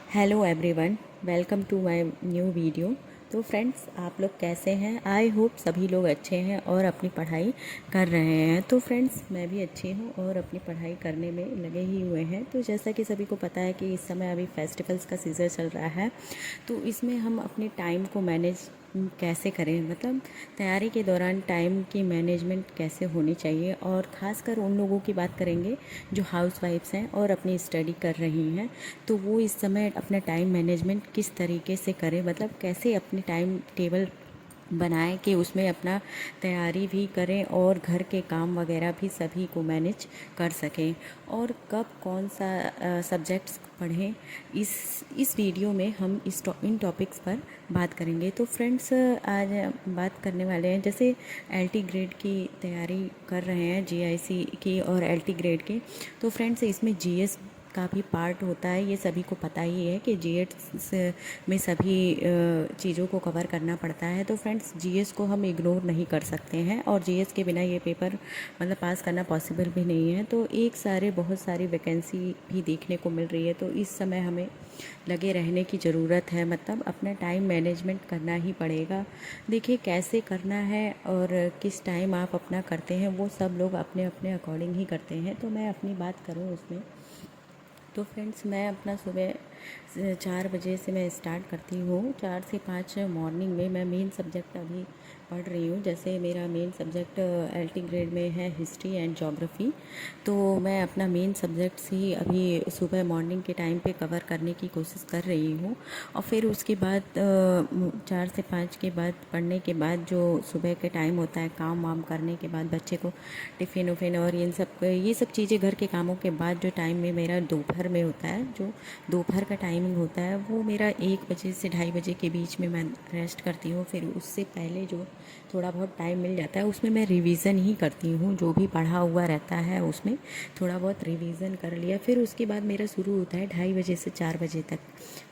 Hello everyone, welcome to my new video. तो friends, आप लोग कैसे हैं? आई होप सभी लोग अच्छे हैं और अपनी पढ़ाई कर रहे हैं। तो फ्रेंड्स, मैं भी अच्छी हूँ और अपनी पढ़ाई करने में लगे ही हुए हैं। तो जैसा कि सभी को पता है कि इस समय अभी फेस्टिवल्स का सीज़न चल रहा है, तो इसमें हम अपने टाइम को मैनेज कैसे करें, मतलब तैयारी के दौरान टाइम की मैनेजमेंट कैसे होनी चाहिए। और ख़ासकर उन लोगों की बात करेंगे जो हाउस वाइफ्स हैं और अपनी स्टडी कर रही हैं, तो वो इस समय अपना टाइम मैनेजमेंट किस तरीके से करें, मतलब कैसे अपने टाइम टेबल बनाएं कि उसमें अपना तैयारी भी करें और घर के काम वगैरह भी सभी को मैनेज कर सकें, और कब कौन सा सब्जेक्ट्स पढ़ें। इस वीडियो में हम इन टॉपिक्स पर बात करेंगे। तो फ्रेंड्स, आज बात करने वाले हैं, जैसे एलटी ग्रेड की तैयारी कर रहे हैं, जीआईसी की और एलटी ग्रेड की। तो फ्रेंड्स, इसमें जीएस का भी पार्ट होता है। ये सभी को पता ही है कि जीएस में सभी चीज़ों को कवर करना पड़ता है। तो फ्रेंड्स, जीएस को हम इग्नोर नहीं कर सकते हैं और जीएस के बिना ये पेपर मतलब पास करना पॉसिबल भी नहीं है। तो बहुत सारी वैकेंसी भी देखने को मिल रही है, तो इस समय हमें लगे रहने की ज़रूरत है, मतलब अपना टाइम मैनेजमेंट करना ही पड़ेगा। देखिए कैसे करना है और किस टाइम आप अपना करते हैं, वो सब लोग अपने अपने अकॉर्डिंग ही करते हैं। तो मैं अपनी बात करूँ उसमें, तो फ्रेंड्स, मैं अपना सुबह 4 बजे से मैं स्टार्ट करती हूँ। 4 से 5 मॉर्निंग में मैं मेन सब्जेक्ट अभी पढ़ रही हूँ। जैसे मेरा मेन सब्जेक्ट एलटी ग्रेड में है हिस्ट्री एंड ज्योग्राफी। तो मैं अपना मेन सब्जेक्ट्स ही अभी सुबह मॉर्निंग के टाइम पे कवर करने की कोशिश कर रही हूँ। और फिर उसके बाद 4 से 5 के बाद पढ़ने के बाद जो सुबह के टाइम होता है, काम वाम करने के बाद बच्चे को टिफ़िन उफ़िन और ये सब चीज़ें घर के कामों के बाद जो टाइम में मेरा दोपहर में होता है, जो दोपहर का टाइमिंग होता है, वो मेरा 1 बजे से 2:30 बजे के बीच में मैं रेस्ट करती हूँ। फिर उससे पहले जो थोड़ा बहुत टाइम मिल जाता है, उसमें मैं रिवीज़न ही करती हूँ। जो भी पढ़ा हुआ रहता है उसमें थोड़ा बहुत रिवीज़न कर लिया। फिर उसके बाद मेरा शुरू होता है 2:30 बजे से 4 बजे तक।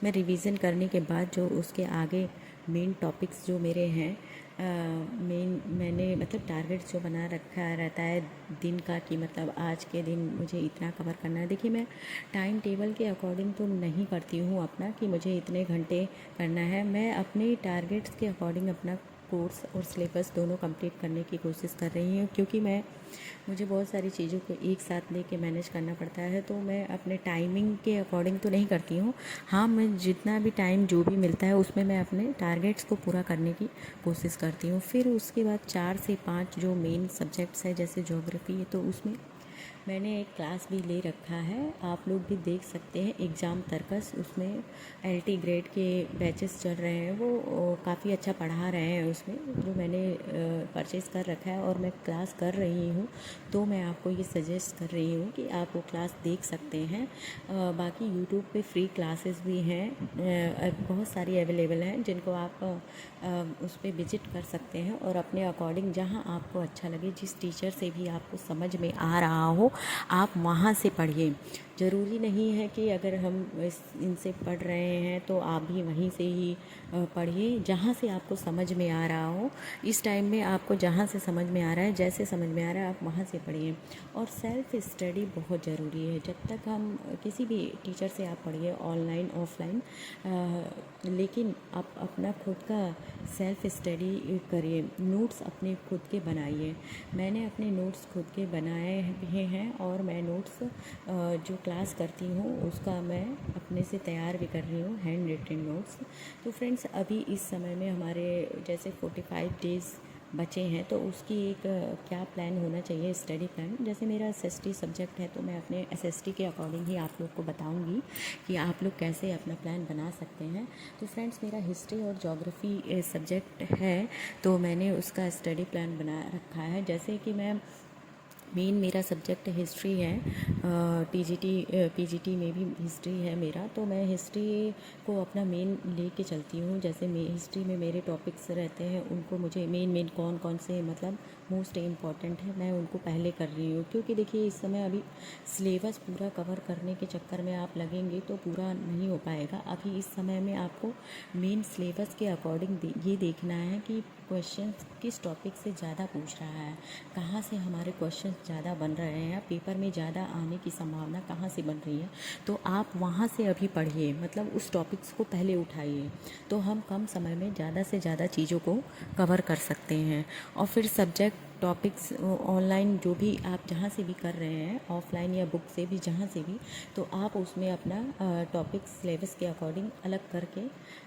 मैं रिवीज़न करने के बाद जो उसके आगे मेन टॉपिक्स जो मेरे हैं, मैंने मतलब टारगेट्स जो बना रखा रहता है दिन का, कि मतलब आज के दिन मुझे इतना कवर करना है। देखिए, मैं टाइम टेबल के अकॉर्डिंग तो नहीं करती हूँ अपना कि मुझे इतने घंटे करना है। मैं अपने टारगेट्स के अकॉर्डिंग अपना कोर्स और सिलेबस दोनों कंप्लीट करने की कोशिश कर रही हूँ, क्योंकि मुझे बहुत सारी चीज़ों को एक साथ लेके मैनेज करना पड़ता है। तो मैं अपने टाइमिंग के अकॉर्डिंग तो नहीं करती हूँ। हाँ, मैं जितना भी टाइम जो भी मिलता है उसमें मैं अपने टारगेट्स को पूरा करने की कोशिश करती हूँ। फिर उसके बाद 4 से 5 जो मेन सब्जेक्ट्स है, जैसे ज्योग्राफी है, तो उसमें मैंने एक क्लास भी ले रखा है, आप लोग भी देख सकते हैं, एग्ज़ाम तर्कस। उसमें एलटी ग्रेड के बैचेस चल रहे हैं, वो काफ़ी अच्छा पढ़ा रहे हैं उसमें, जो मैंने परचेज़ कर रखा है और मैं क्लास कर रही हूँ। तो मैं आपको ये सजेस्ट कर रही हूँ कि आप वो क्लास देख सकते हैं। बाकी यूट्यूब पे फ्री क्लासेस भी हैं, बहुत सारी अवेलेबल हैं, जिनको आप उस पर विजिट कर सकते हैं और अपने अकॉर्डिंग जहाँ आपको अच्छा लगे, जिस टीचर से भी आपको समझ में आ रहा हो, आप वहाँ से पढ़िए। ज़रूरी नहीं है कि अगर हम इनसे पढ़ रहे हैं तो आप भी वहीं से ही पढ़िए, जहाँ से आपको समझ में आ रहा हो। इस टाइम में आपको जहाँ से समझ में आ रहा है, जैसे समझ में आ रहा है, आप वहाँ से पढ़िए। और सेल्फ़ स्टडी बहुत ज़रूरी है। जब तक हम किसी भी टीचर से आप पढ़िए, ऑनलाइन ऑफलाइन, लेकिन आप अपना खुद का सेल्फ़ स्टडी करिए, नोट्स अपने खुद के बनाइए। मैंने अपने नोट्स खुद के बनाए भी हैं और मैं नोट्स जो क्लास करती हूँ उसका मैं अपने से तैयार भी कर रही हूँ, हैंड रिटन नोट्स। तो फ्रेंड्स, अभी इस समय में हमारे जैसे 45 डेज़ बचे हैं, तो उसकी एक क्या प्लान होना चाहिए, स्टडी प्लान। जैसे मेरा एसएसटी सब्जेक्ट है, तो मैं अपने एसएसटी के अकॉर्डिंग ही आप लोग को बताऊंगी कि आप लोग कैसे अपना प्लान बना सकते हैं। तो फ्रेंड्स, मेरा हिस्ट्री और ज्योग्राफी सब्जेक्ट है, तो मैंने उसका स्टडी प्लान बना रखा है। जैसे कि मेरा सब्जेक्ट हिस्ट्री है, टीजीटी पीजीटी में भी हिस्ट्री है मेरा, तो मैं हिस्ट्री को अपना मेन लेके चलती हूँ। जैसे हिस्ट्री में मेरे टॉपिक्स रहते हैं, उनको मुझे मेन कौन कौन से मतलब मोस्ट इम्पॉर्टेंट है, मैं उनको पहले कर रही हूँ। क्योंकि देखिए इस समय अभी सिलेबस पूरा कवर करने के चक्कर में आप लगेंगे तो पूरा नहीं हो पाएगा। अभी इस समय में आपको मेन सिलेबस के अकॉर्डिंग ये देखना है कि क्वेश्चन किस टॉपिक से ज़्यादा पूछ रहा है, कहाँ से हमारे क्वेश्चन ज़्यादा बन रहे हैं, पेपर में ज़्यादा आने की संभावना कहाँ से बन रही है। तो आप वहाँ से अभी पढ़िए, मतलब उस टॉपिक्स को पहले उठाइए, तो हम कम समय में ज़्यादा से ज़्यादा चीज़ों को कवर कर सकते हैं। और फिर सब्जेक्ट टॉपिक्स ऑनलाइन जो भी आप जहाँ से भी कर रहे हैं, ऑफलाइन या बुक से भी, जहाँ से भी, तो आप उसमें अपना टॉपिक सिलेबस के अकॉर्डिंग अलग करके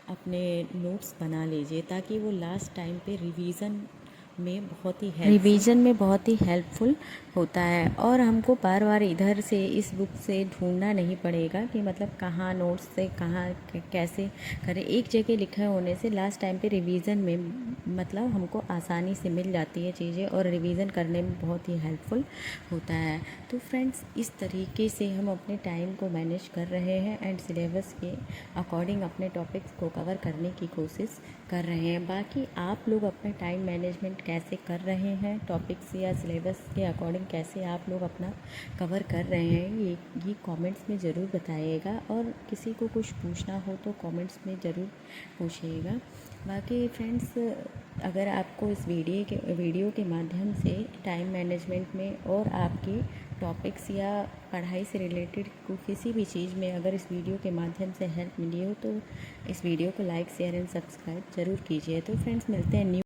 अपने नोट्स बना लीजिए, ताकि वो लास्ट टाइम पे रिवीजन में बहुत ही हेल्पफुल होता है। और हमको बार बार इधर से इस बुक से ढूंढना नहीं पड़ेगा कि मतलब कहाँ नोट्स से कहाँ कैसे करें। एक जगह लिखे होने से लास्ट टाइम पे रिवीजन में मतलब हमको आसानी से मिल जाती है चीज़ें, और रिवीजन करने में बहुत ही हेल्पफुल होता है। तो फ्रेंड्स, इस तरीके से हम अपने टाइम को मैनेज कर रहे हैं एंड सिलेबस के अकॉर्डिंग अपने टॉपिक्स को कवर करने की कोशिश कर रहे हैं। बाकी आप लोग अपना टाइम मैनेजमेंट कैसे कर रहे हैं, टॉपिक्स या सिलेबस के अकॉर्डिंग कैसे आप लोग अपना कवर कर रहे हैं, ये कमेंट्स में ज़रूर बताइएगा। और किसी को कुछ पूछना हो तो कमेंट्स में ज़रूर पूछिएगा। बाकी फ्रेंड्स, अगर आपको इस वीडियो के माध्यम से टाइम मैनेजमेंट में और आपकी टॉपिक्स या पढ़ाई से रिलेटेड किसी भी चीज़ में अगर इस वीडियो के माध्यम से हेल्प मिली हो तो इस वीडियो को लाइक, शेयर एंड सब्सक्राइब ज़रूर कीजिए। तो फ्रेंड्स, मिलते हैं न्यू